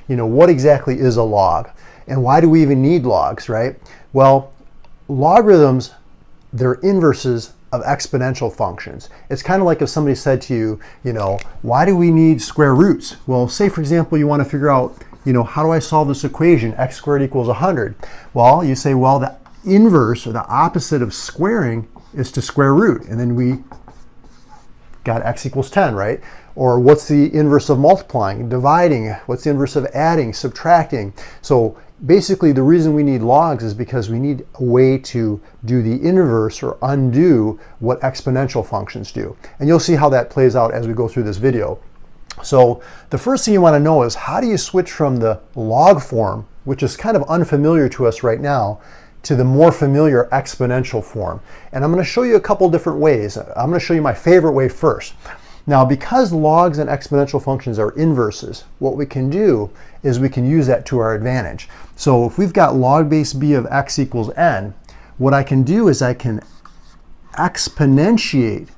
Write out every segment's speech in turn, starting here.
what exactly is a log? And why do we even need logs, right? Well, logarithms, they're inverses of exponential functions. It's kind of like if somebody said to you, why do we need square roots? Well, say for example, you want to figure out, how do I solve this equation, x squared equals 100? Well, you say, well, the inverse or the opposite of squaring is to square root. And then we got x equals 10, right? Or what's the inverse of multiplying, dividing? What's the inverse of adding, subtracting? So basically the reason we need logs is because we need a way to do the inverse or undo what exponential functions do. And you'll see how that plays out as we go through this video. So the first thing you want to know is, how do you switch from the log form, which is kind of unfamiliar to us right now, to the more familiar exponential form? And I'm going to show you a couple different ways. I'm going to show you my favorite way first. Now, because logs and exponential functions are inverses, what we can do is we can use that to our advantage. So if we've got log base b of x equals n, what I can do is I can exponentiate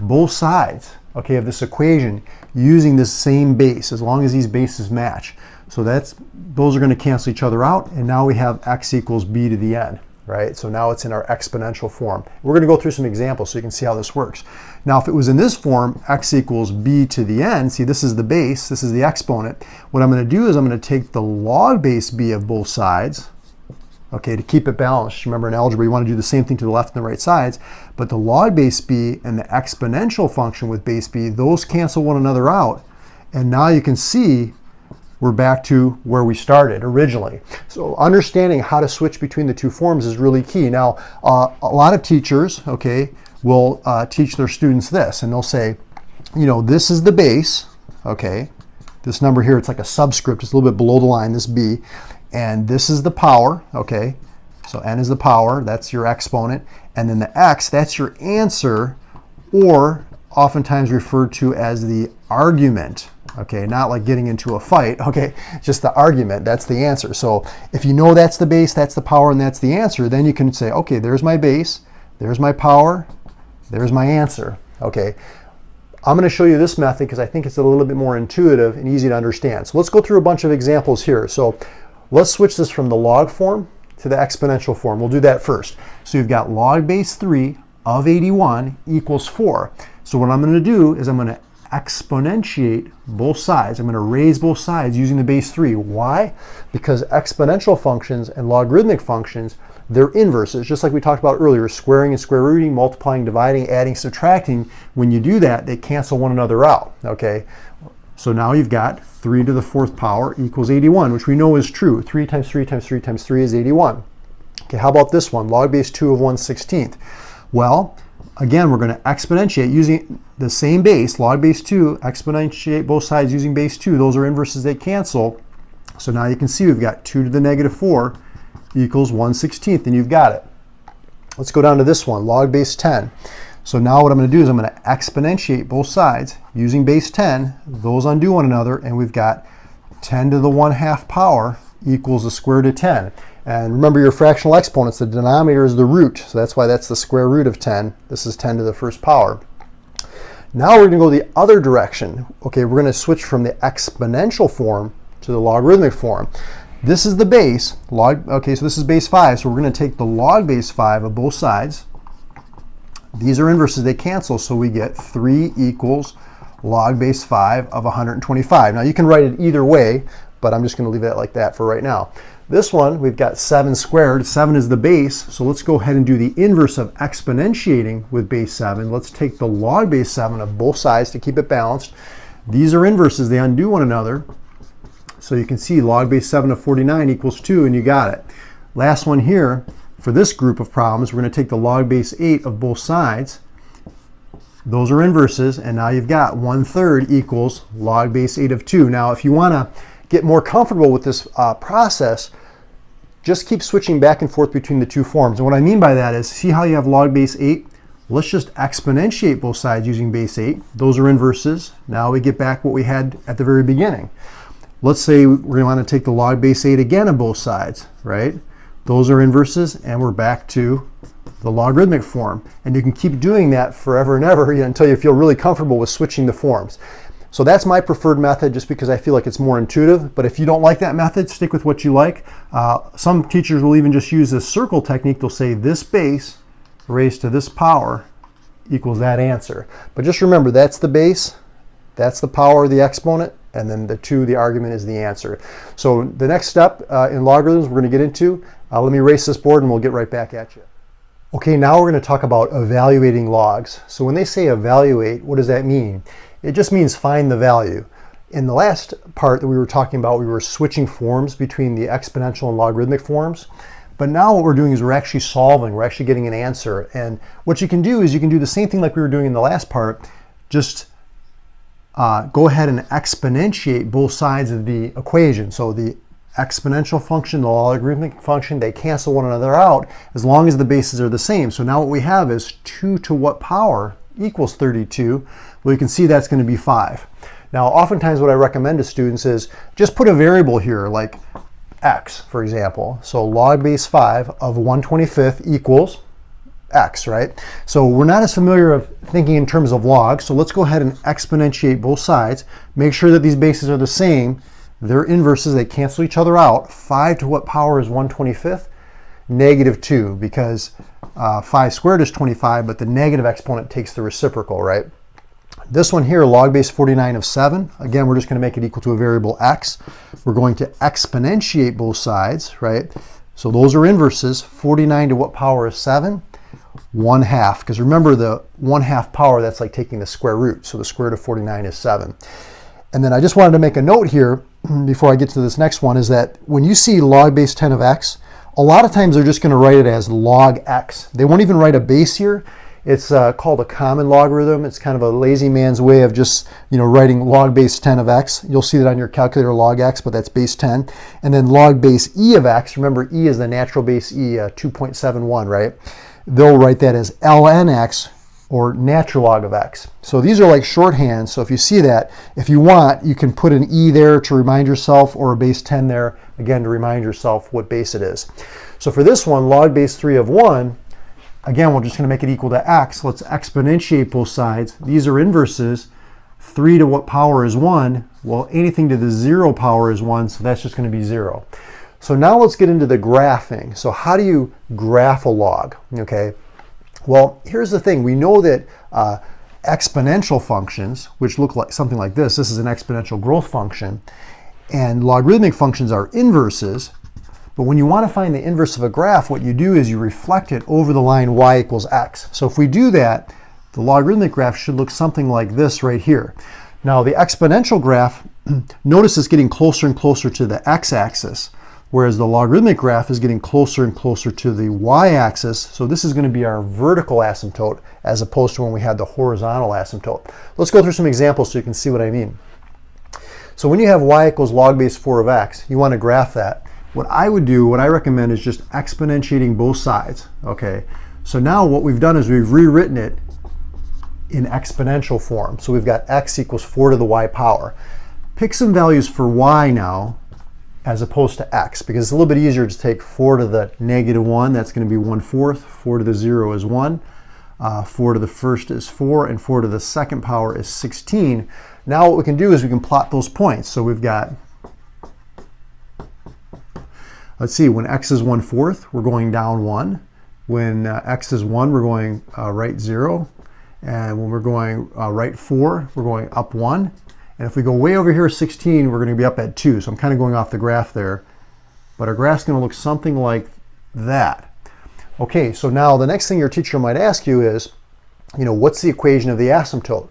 both sides, okay, of this equation using this same base, as long as these bases match. So those are going to cancel each other out, and now we have x equals b to the n, right? So now it's in our exponential form. We're going to go through some examples so you can see how this works. Now, if it was in this form, x equals b to the n, see, this is the base, this is the exponent. What I'm going to do is I'm going to take the log base b of both sides, okay, to keep it balanced. Remember, in algebra, you want to do the same thing to the left and the right sides, but the log base b and the exponential function with base b, those cancel one another out. And now you can see we're back to where we started originally. So understanding how to switch between the two forms is really key. Now, a lot of teachers, okay, will teach their students this, and they'll say, this is the base, okay, this number here, it's like a subscript, it's a little bit below the line, this b, and this is the power, okay, so n is the power, that's your exponent, and then the x, that's your answer, or oftentimes referred to as the argument. Okay, not like getting into a fight, okay, just the argument, that's the answer. So if you know that's the base, that's the power, and that's the answer, then you can say, okay, there's my base, there's my power, there's my answer, okay. I'm going to show you this method because I think it's a little bit more intuitive and easy to understand. So let's go through a bunch of examples here. So let's switch this from the log form to the exponential form. We'll do that first. So you've got log base 3 of 81 equals 4. So what I'm going to do is I'm going to exponentiate both sides. I'm going to raise both sides using the base 3. Why? Because exponential functions and logarithmic functions, they're inverses, just like we talked about earlier, squaring and square rooting, multiplying, dividing, adding, subtracting. When you do that, they cancel one another out, okay? So now you've got 3 to the 4th power equals 81, which we know is true. 3 times 3 times 3 times 3 is 81. Okay, how about this one? Log base 2 of 1/16. Well, again, we're going to exponentiate using the same base, log base 2, exponentiate both sides using base 2. Those are inverses, they cancel. So now you can see we've got 2 to the negative 4 equals 1/16, and you've got it. Let's go down to this one, log base 10. So now what I'm going to do is I'm going to exponentiate both sides using base 10. Those undo one another, and we've got 10 to the 1/2 power equals the square root of 10. And remember your fractional exponents, the denominator is the root, so that's why that's the square root of 10. This is 10 to the 1st power. Now we're going to go the other direction. Okay, we're going to switch from the exponential form to the logarithmic form. This is the base, okay, so this is base 5, so we're going to take the log base 5 of both sides. These are inverses, they cancel, so we get 3 equals log base 5 of 125. Now you can write it either way, but I'm just going to leave it like that for right now. This one, we've got 7 squared. 7 is the base, so let's go ahead and do the inverse of exponentiating with base 7. Let's take the log base 7 of both sides to keep it balanced. These are inverses, they undo one another. So you can see log base 7 of 49 equals 2, and you got it. Last one here, for this group of problems, we're going to take the log base 8 of both sides. Those are inverses, and now you've got 1/3 equals log base 8 of 2. Now, if you want to get more comfortable with this process, just keep switching back and forth between the two forms. And what I mean by that is, see how you have log base 8? Let's just exponentiate both sides using base 8. Those are inverses. Now we get back what we had at the very beginning. Let's say we're going to want to take the log base 8 again on both sides, right? Those are inverses, and we're back to the logarithmic form. And you can keep doing that forever and ever until you feel really comfortable with switching the forms. So that's my preferred method just because I feel like it's more intuitive. But if you don't like that method, stick with what you like. Some teachers will even just use this circle technique. They'll say this base raised to this power equals that answer. But just remember, that's the base, that's the power of the exponent, and then the argument is the answer. So the next step in logarithms we're going to get into, let me erase this board and we'll get right back at you. Okay, now we're going to talk about evaluating logs. So when they say evaluate, what does that mean? It just means find the value. In the last part that we were talking about, we were switching forms between the exponential and logarithmic forms. But now what we're doing is we're actually solving, we're actually getting an answer. And what you can do is you can do the same thing like we were doing in the last part, just go ahead and exponentiate both sides of the equation. So the exponential function, the logarithmic function, they cancel one another out as long as the bases are the same. So now what we have is 2 to what power equals 32. Well, you can see that's going to be 5. Now, oftentimes what I recommend to students is just put a variable here, like x, for example. So log base 5 of 1/25 equals x, right? So we're not as familiar of thinking in terms of logs, so let's go ahead and exponentiate both sides. Make sure that these bases are the same. They're inverses, they cancel each other out. 5 to what power is 1/25? -2, because 5 squared is 25, but the negative exponent takes the reciprocal, right? This one here, log base 49 of 7. Again, we're just going to make it equal to a variable x. We're going to exponentiate both sides, right? So those are inverses. 49 to what power is 7? 1/2. Because remember, the 1/2 power, that's like taking the square root. So the square root of 49 is 7. And then I just wanted to make a note here before I get to this next one, is that when you see log base 10 of x, a lot of times they're just going to write it as log x. They won't even write a base here. It's called a common logarithm. It's kind of a lazy man's way of just, writing log base 10 of x. You'll see that on your calculator, log x, but that's base 10. And then log base e of x, remember e is the natural base e, 2.71, right? They'll write that as ln x, or natural log of x. So these are like shorthand. So if you see that, if you want, you can put an e there to remind yourself, or a base 10 there, again, to remind yourself what base it is. So for this one, log base 3 of 1, again, we're just going to make it equal to x. Let's exponentiate both sides. These are inverses. 3 to what power is 1? Well, anything to the 0 power is 1, so that's just going to be 0. So now let's get into the graphing. So how do you graph a log? Okay. Well, here's the thing. We know that exponential functions, which look like something like this is an exponential growth function, and logarithmic functions are inverses. But when you want to find the inverse of a graph, what you do is you reflect it over the line y equals x. So if we do that, the logarithmic graph should look something like this right here. Now the exponential graph, notice it's getting closer and closer to the x-axis, whereas the logarithmic graph is getting closer and closer to the y-axis. So this is going to be our vertical asymptote as opposed to when we had the horizontal asymptote. Let's go through some examples so you can see what I mean. So when you have y equals log base 4 of x, you want to graph that. What I would do, what I recommend, is just exponentiating both sides. Okay, so now what we've done is we've rewritten it in exponential form. So we've got x equals 4 to the y power. Pick some values for y now as opposed to x, because it's a little bit easier to take 4 to the -1, that's going to be 1/4. 4 to the 0 is 1. 4 to the first is 4, and 4 to the second power is 16. Now what we can do is we can plot those points. So we've got, let's see, when x is 1/4, we're going down 1. When x is 1, we're going right 0. And when we're going right 4, we're going up 1. And if we go way over here, 16, we're going to be up at 2. So I'm kind of going off the graph there. But our graph's going to look something like that. Okay, so now the next thing your teacher might ask you is, what's the equation of the asymptote?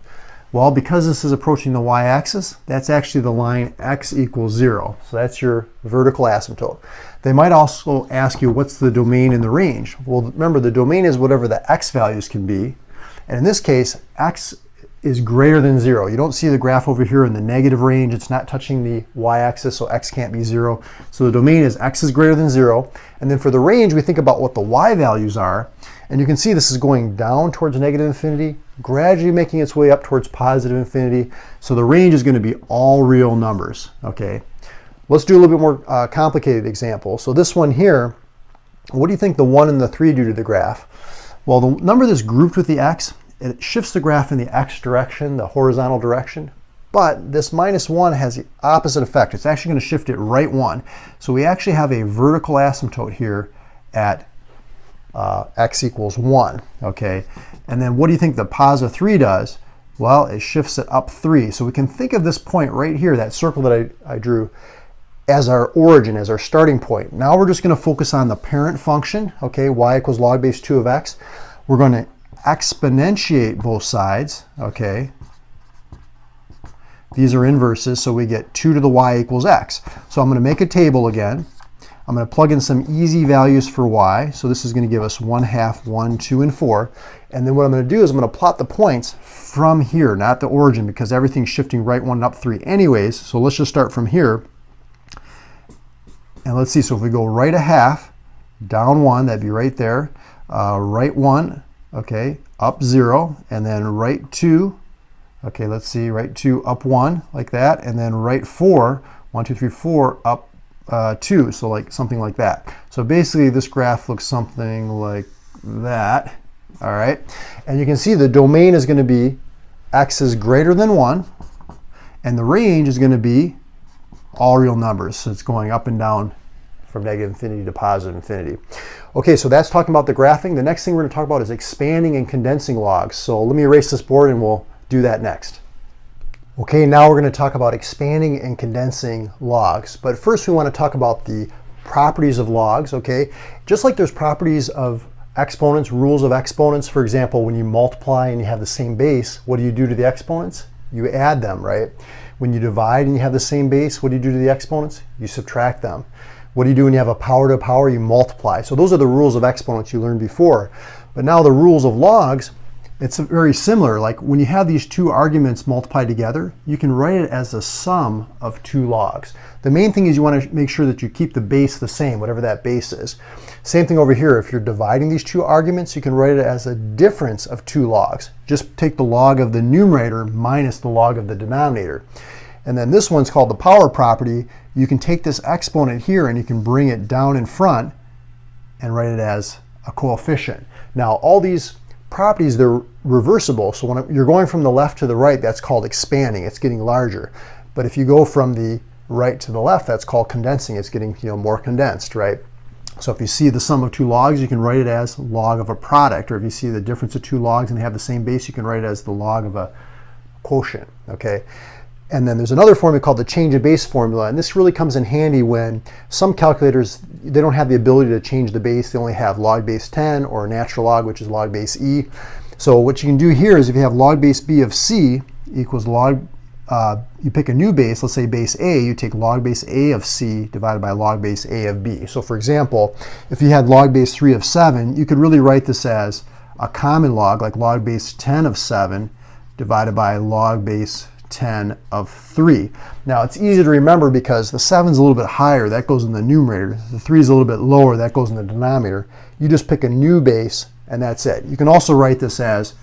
Well, because this is approaching the y-axis, that's actually the line x equals 0. So that's your vertical asymptote. They might also ask you, what's the domain in the range? Well, remember, the domain is whatever the x values can be. And in this case, x is greater than 0. You don't see the graph over here in the negative range. It's not touching the y-axis, so x can't be 0. So the domain is x is greater than 0. And then for the range, we think about what the y values are. And you can see this is going down towards negative infinity, gradually making its way up towards positive infinity. So the range is going to be all real numbers. Okay, let's do a little bit more complicated example. So this one here, what do you think the 1 and the 3 do to the graph? Well, the number that's grouped with the x, it shifts the graph in the x direction, the horizontal direction. But this minus 1 has the opposite effect. It's actually going to shift it right 1. So we actually have a vertical asymptote here at x equals 1, okay? And then what do you think the positive 3 does? Well, it shifts it up 3. So we can think of this point right here, that circle that I drew, as our origin, as our starting point. Now we're just going to focus on the parent function, okay, y equals log base 2 of x. We're going to exponentiate both sides, okay? These are inverses, so we get 2 to the y equals x. So I'm going to make a table again. I'm going to plug in some easy values for y. So this is going to give us 1/2, 1, 2, and 4. And then what I'm going to do is I'm going to plot the points from here, not the origin, because everything's shifting right 1 and up 3 anyways. So let's just start from here. And let's see, so if we go right 1/2, down 1, that'd be right there. Right 1, okay, up 0, and then right 2. Okay, let's see, right 2, up 1, like that, and then right 4, 1, 2, 3, 4, up 2, so like something like that. So basically this graph looks something like that, all right? And you can see the domain is going to be x is greater than 1, and the range is going to be all real numbers. So it's going up and down from negative infinity to positive infinity. Okay, so that's talking about the graphing. The next thing we're going to talk about is expanding and condensing logs. So let me erase this board and we'll do that next. Okay, now we're going to talk about expanding and condensing logs. But first we want to talk about the properties of logs, okay? Just like there's properties of exponents, rules of exponents. For example, when you multiply and you have the same base, what do you do to the exponents? You add them, right? When you divide and you have the same base, what do you do to the exponents? You subtract them. What do you do when you have a power to a power? You multiply. So those are the rules of exponents you learned before. But now the rules of logs, it's very similar. Like when you have these two arguments multiplied together, you can write it as a sum of two logs. The main thing is you want to make sure that you keep the base the same, whatever that base is. Same thing over here. If you're dividing these two arguments, you can write it as a difference of two logs. Just take the log of the numerator minus the log of the denominator. And then this one's called the power property. You can take this exponent here and you can bring it down in front and write it as a coefficient. Now all these properties, they're reversible. So when you're going from the left to the right, that's called expanding. It's getting larger. But if you go from the right to the left, that's called condensing. It's getting more condensed, right? So if you see the sum of two logs, you can write it as log of a product. Or if you see the difference of two logs and they have the same base, you can write it as the log of a quotient, okay? And then there's another formula called the change of base formula. And this really comes in handy when some calculators, they don't have the ability to change the base. They only have log base 10 or a natural log, which is log base e. So what you can do here is if you have log base b of c equals log, you pick a new base, let's say base a, you take log base a of c divided by log base a of b. So for example, if you had log base 3 of 7, you could really write this as a common log, like log base 10 of 7 divided by log base 10 of 3. Now it's easy to remember because the 7 is a little bit higher, that goes in the numerator. The 3 is a little bit lower, that goes in the denominator. You just pick a new base and that's it. You can also write this as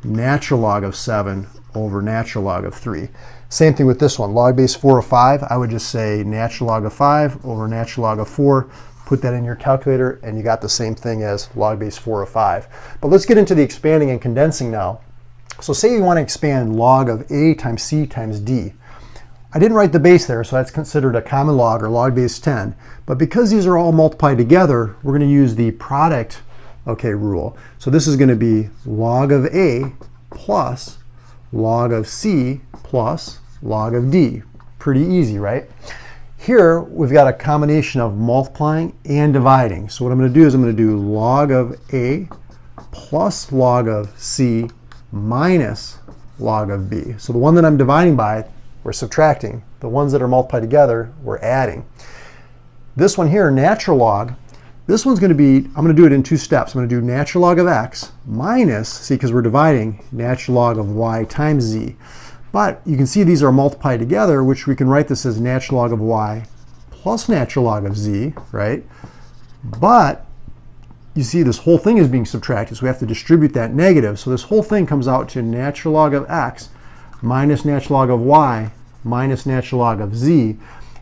natural log of 7 over natural log of 3. Same thing with this one, log base 4 of 5. I would just say natural log of 5 over natural log of 4. Put that in your calculator and you got the same thing as log base 4 of 5. But let's get into the expanding and condensing now. So say you want to expand log of a times c times d. I didn't write the base there, so that's considered a common log or log base 10. But because these are all multiplied together, we're going to use the product, okay, rule. So this is going to be log of a plus log of c plus log of d. Pretty easy, right? Here we've got a combination of multiplying and dividing. So what I'm going to do is I'm going to do log of a plus log of c minus log of b. So the one that I'm dividing by, we're subtracting. The ones that are multiplied together, we're adding. This one here, natural log, this one's going to be, I'm going to do it in two steps. I'm going to do natural log of x minus, see, because we're dividing, natural log of y times z. But you can see these are multiplied together, which we can write this as natural log of y plus natural log of z, right? But you see this whole thing is being subtracted, so we have to distribute that negative. So this whole thing comes out to natural log of x minus natural log of y minus natural log of z.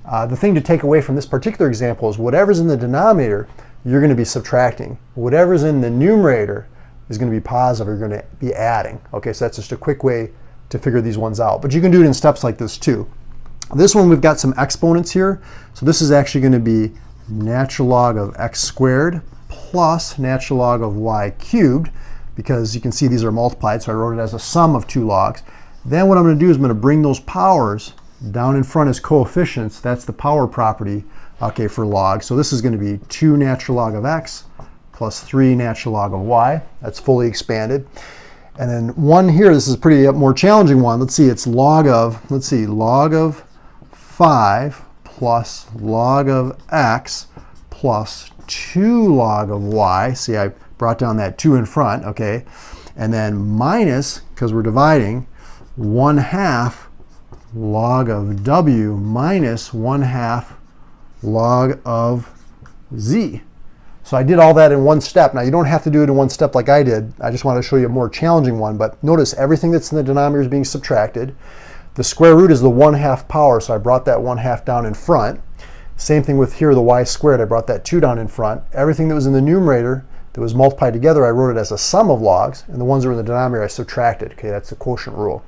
The thing to take away from this particular example is whatever's in the denominator, you're going to be subtracting. Whatever's in the numerator is going to be positive, you're going to be adding. Okay, so that's just a quick way to figure these ones out. But you can do it in steps like this too. This one, we've got some exponents here. So this is actually going to be natural log of x squared plus natural log of y cubed, because you can see these are multiplied, so I wrote it as a sum of two logs. Then what I'm going to do is I'm going to bring those powers down in front as coefficients. That's the power property, okay, for log. So this is going to be 2 natural log of x plus 3 natural log of y. That's fully expanded. And then one here, this is a pretty more challenging one. Let's see, it's log of 5 plus log of x plus 2 log of y. See, I brought down that 2 in front, okay? And then minus, because we're dividing, 1/2 log of w minus 1/2 log of z. So I did all that in one step. Now you don't have to do it in one step like I did. I just want to show you a more challenging one. But notice everything that's in the denominator is being subtracted. The square root is the 1/2 power, so I brought that 1/2 down in front. Same thing with here, the y squared. I brought that 2 down in front. Everything that was in the numerator that was multiplied together, I wrote it as a sum of logs, and the ones that were in the denominator I subtracted. Okay, that's the quotient rule.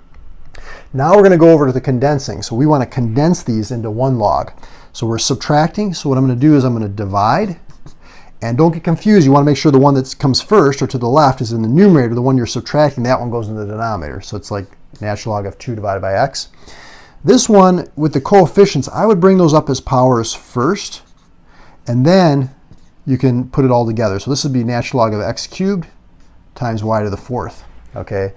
Now we're going to go over to the condensing. So we want to condense these into one log. So we're subtracting. So what I'm going to do is I'm going to divide. And don't get confused. You want to make sure the one that comes first or to the left is in the numerator. The one you're subtracting, that one goes in the denominator. So it's like natural log of 2 divided by x. This one with the coefficients, I would bring those up as powers first, and then you can put it all together. So this would be natural log of x cubed times y to the 4th. Okay,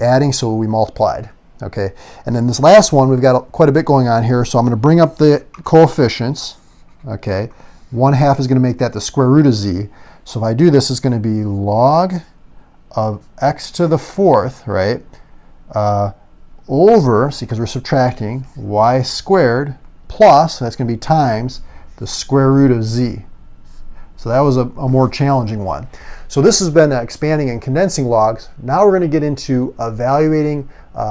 adding, so we multiplied. Okay, and then this last one, we've got quite a bit going on here. So I'm going to bring up the coefficients. Okay, 1/2 is going to make that the square root of z. So if I do this, it's going to be log of x to the 4th, right? Over, see, because we're subtracting, y squared plus, so that's going to be times the square root of z. So that was a more challenging one. So this has been expanding and condensing logs. Now we're going to get into evaluating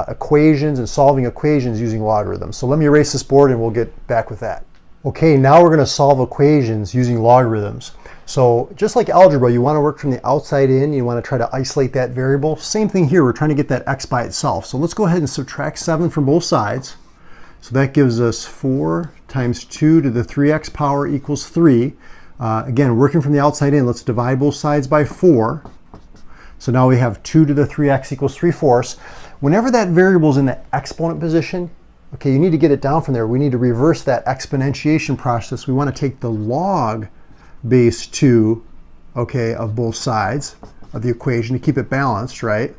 equations and solving equations using logarithms. So let me erase this board and we'll get back with that. Okay, now we're going to solve equations using logarithms. So just like algebra, you want to work from the outside in. You want to try to isolate that variable. Same thing here. We're trying to get that x by itself. So let's go ahead and subtract 7 from both sides. So that gives us 4 times 2 to the 3x power equals 3. Again, working from the outside in, let's divide both sides by 4. So now we have 2 to the 3x equals 3/4. Whenever that variable is in the exponent position, okay, you need to get it down from there. We need to reverse that exponentiation process. We want to take the log base 2, okay, of both sides of the equation to keep it balanced, right?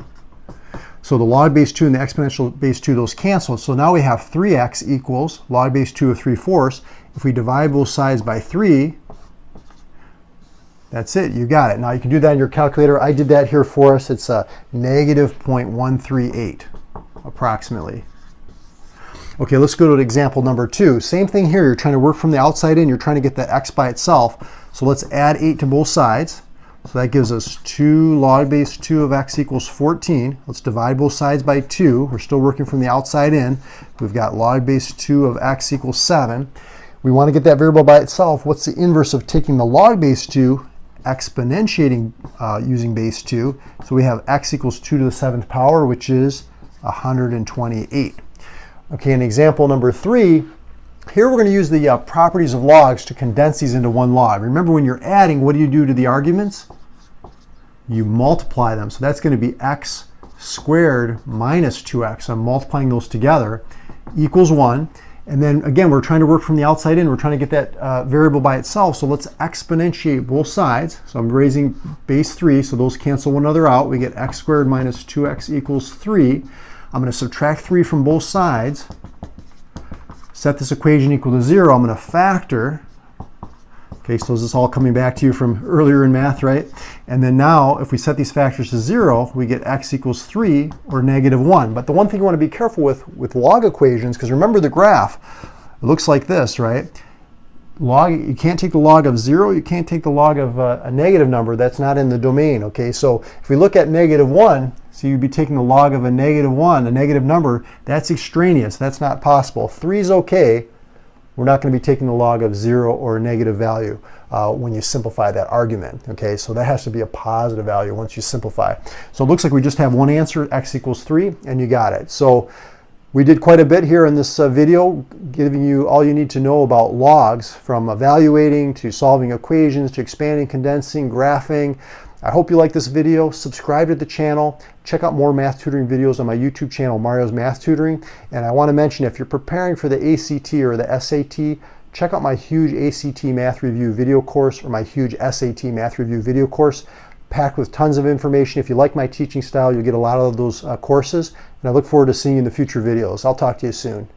So the log base 2 and the exponential base 2, those cancel. So now we have 3x equals log base 2 of 3/4. If we divide both sides by 3, that's it, you got it. Now you can do that in your calculator. I did that here for us. It's a negative 0.138 approximately. Okay, let's go to example number 2. Same thing here. You're trying to work from the outside in. You're trying to get that x by itself. So let's add 8 to both sides. So that gives us 2 log base 2 of x equals 14. Let's divide both sides by 2. We're still working from the outside in. We've got log base 2 of x equals 7. We want to get that variable by itself. What's the inverse of taking the log base 2, exponentiating using base 2? So we have x equals 2 to the 7th power, which is 128. Okay, in example number 3, here we're going to use the properties of logs to condense these into one log. Remember, when you're adding, what do you do to the arguments? You multiply them. So that's going to be x squared minus 2x. I'm multiplying those together, equals 1. And then again, we're trying to work from the outside in. We're trying to get that variable by itself. So let's exponentiate both sides. So I'm raising base 3, so those cancel one another out. We get x squared minus 2x equals 3. I'm going to subtract 3 from both sides. Set this equation equal to 0. I'm going to factor. Okay, so this is all coming back to you from earlier in math, right? And then now, if we set these factors to 0, we get x equals 3 or negative 1. But the one thing you want to be careful with log equations, because remember the graph, it looks like this, right? Log, you can't take the log of 0, you can't take the log of a negative number. That's not in the domain, okay? So if we look at negative 1, so you'd be taking the log of a negative 1, a negative number, that's extraneous. That's not possible. 3 is okay, we're not going to be taking the log of 0 or a negative value when you simplify that argument. Okay, so that has to be a positive value once you simplify. So it looks like we just have one answer, x equals 3, and you got it. So we did quite a bit here in this video, giving you all you need to know about logs, from evaluating to solving equations to expanding, condensing, graphing. I hope you like this video. Subscribe to the channel. Check out more math tutoring videos on my YouTube channel, Mario's Math Tutoring. And I want to mention, if you're preparing for the ACT or the SAT, check out my huge ACT math review video course or my huge SAT math review video course, packed with tons of information. If you like my teaching style, you'll get a lot of those courses. And I look forward to seeing you in the future videos. I'll talk to you soon.